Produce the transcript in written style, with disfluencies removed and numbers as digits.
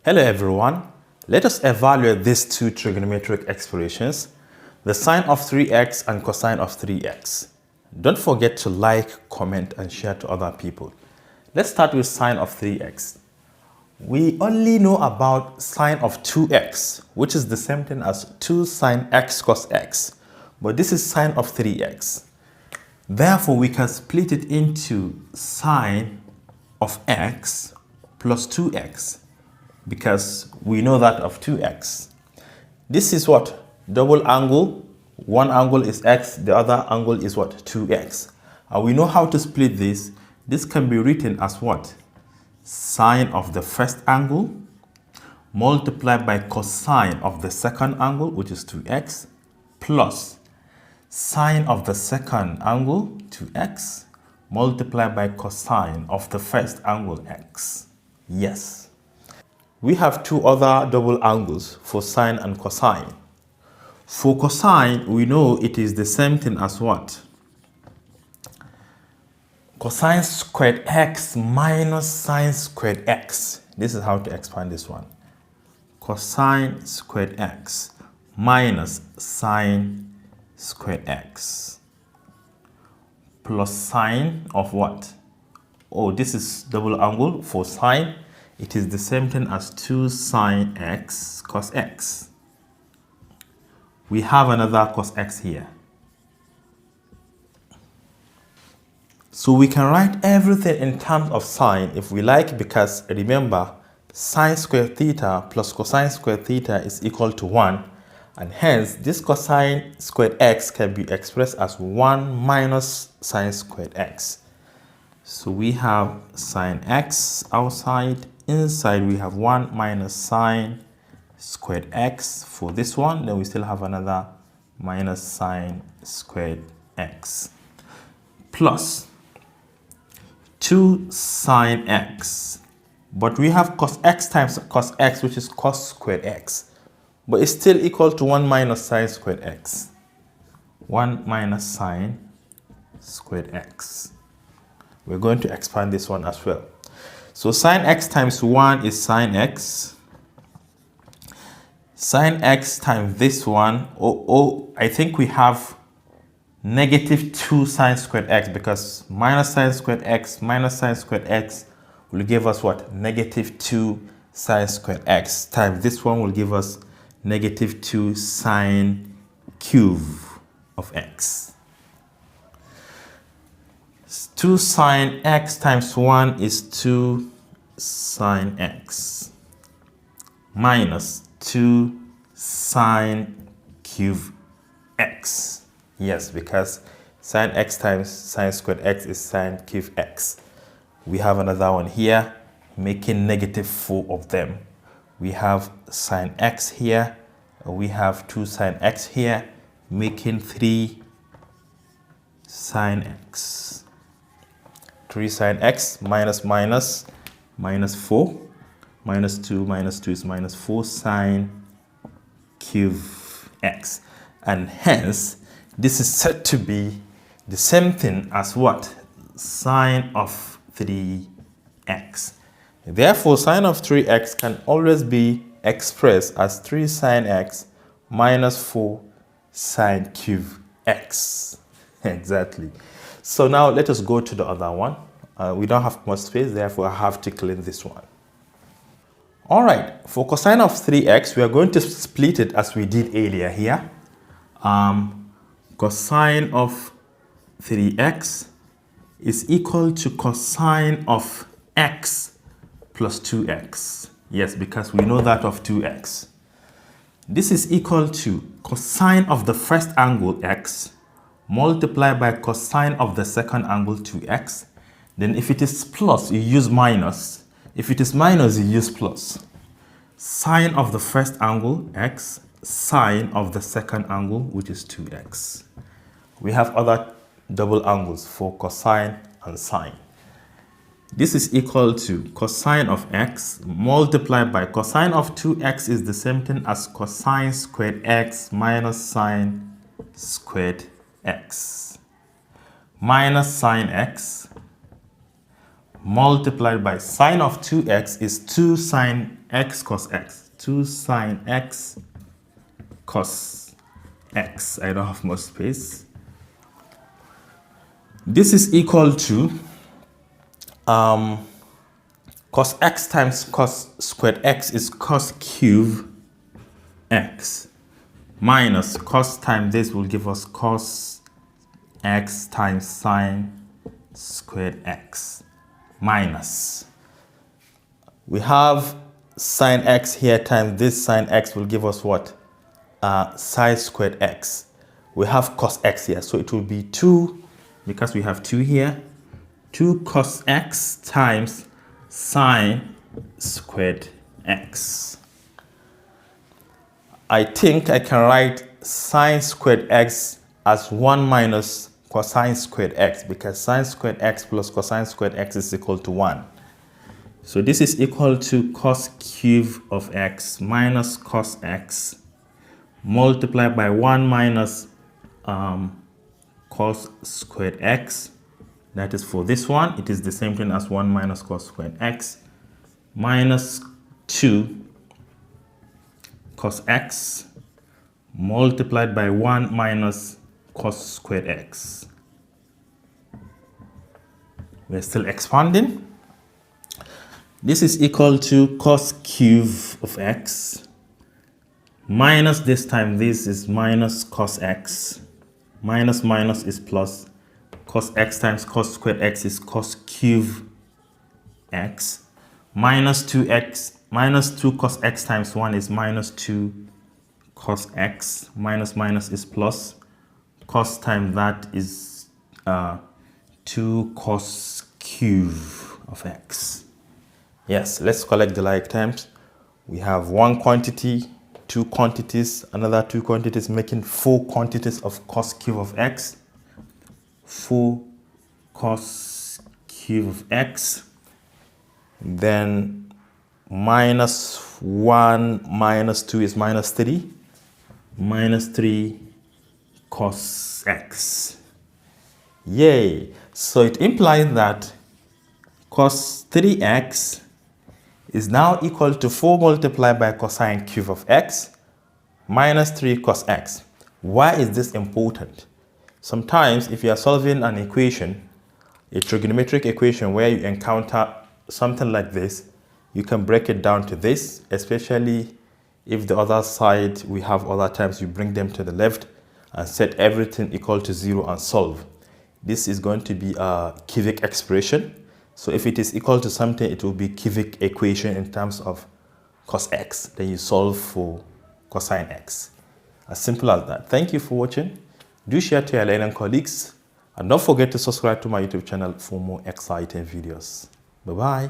Hello everyone, let us evaluate these two trigonometric expressions, the sine of 3x and cosine of 3x. Don't forget to like, comment and share to other people. Let's start with sine of 3x. We only know about sine of 2x, which is the same thing as 2 sine x cos x, but this is sine of 3x. Therefore, we can split it into sine of x plus 2x. Because we know that of 2x. This is what? Double angle. One angle is x, the other angle is what? 2x. And we know how to split this. This can be written as what? Sine of the first angle multiplied by cosine of the second angle, which is 2x, plus sine of the second angle, 2x, multiplied by cosine of the first angle, x. Yes. We have two other double angles for sine and cosine. For cosine, we know it is the same thing as what? Cosine squared x minus sine squared x. This is how to expand this one. Cosine squared x minus sine squared x plus sine of what? Oh, this is double angle for sine. It is the same thing as 2 sine x cos x. We have another cos x here. So we can write everything in terms of sine if we like, because remember, sine squared theta plus cosine squared theta is equal to 1. And hence, this cosine squared x can be expressed as 1 minus sine squared x. So we have sine x outside. Inside we have 1 minus sine squared x for this one. Then we still have another minus sine squared x plus 2 sine x. But we have cos x times cos x, which is cos squared x. But it's still equal to 1 minus sine squared x. 1 minus sine squared x. We're going to expand this one as well. So sine x times 1 is sine x. Sine x times this one, I think we have negative 2 sine squared x, because minus sine squared x minus sine squared x will give us what? Negative 2 sine squared x times this one will give us negative 2 sine cube of x. 2 sine x times 1 is 2 sine x minus 2 sine cube x. Yes, because sine x times sine squared x is sine cube x. We have another one here, making negative 4 of them. We have sine x here. We have 2 sine x here, making 3 sine x. 3 sine x minus minus minus 4 minus 2 is minus 4 sine cube x, and hence this is said to be the same thing as what? Sine of 3x. Therefore, sine of 3x can always be expressed as 3 sine x minus 4 sine cube x. Exactly. So now let us go to the other one. We don't have much space, therefore I have to clean this one. All right, for cosine of 3x, we are going to split it as we did earlier here. Cosine of 3x is equal to cosine of x plus 2x. Yes, because we know that of 2x. This is equal to cosine of the first angle x multiplied by cosine of the second angle 2x. Then if it is plus, you use minus. If it is minus, you use plus. Sine of the first angle, x, sine of the second angle, which is 2x. We have other double angles for cosine and sine. This is equal to cosine of x multiplied by cosine of 2x is the same thing as cosine squared x minus sine squared x minus sine x multiplied by sine of 2x is 2 sine x cos x. 2 sine x cos x. I don't have more space. This is equal to cos x times cos squared x is cos cube x minus cos times this will give us cos x times sine squared x minus. We have sine x here times this sine x will give us what? Sine squared x. We have cos x here, so it will be 2, because we have 2 here, 2 cos x times sine squared x. I think I can write sine squared x as 1 minus cosine squared x, because sine squared x plus cosine squared x is equal to 1. So this is equal to cos cube of x minus cos x multiplied by 1 minus cos squared x. That is for this one, it is the same thing as 1 minus cos squared x minus 2 cos x multiplied by 1 minus cos squared x. We're still expanding. This is equal to cos cube of x minus this time this is minus cos x. Minus minus is plus. Cos x times cos squared x is cos cube x minus 2x minus 2 cos x times 1 is minus 2 cos x minus minus is plus. Cos times that is 2 cos cube of x. Yes, let's collect the like terms. We have one quantity, 2 quantities, another 2 quantities, making 4 quantities of cos cube of x. 4 cos cube of x. Then minus 1 minus 2 is minus 3. Minus 3 cos x. Yay! So it implies that cos 3x is now equal to 4 multiplied by cosine cube of x minus 3 cos x. Why is this important? Sometimes if you are solving an equation, a trigonometric equation where you encounter something like this, you can break it down to this, especially if the other side we have other terms, you bring them to the left and set everything equal to 0 and solve. This is going to be a cubic expression. So if it is equal to something, it will be cubic equation in terms of cos x. Then you solve for cosine x. As simple as that. Thank you for watching. Do share to your learning colleagues. And don't forget to subscribe to my YouTube channel for more exciting videos. Bye-bye.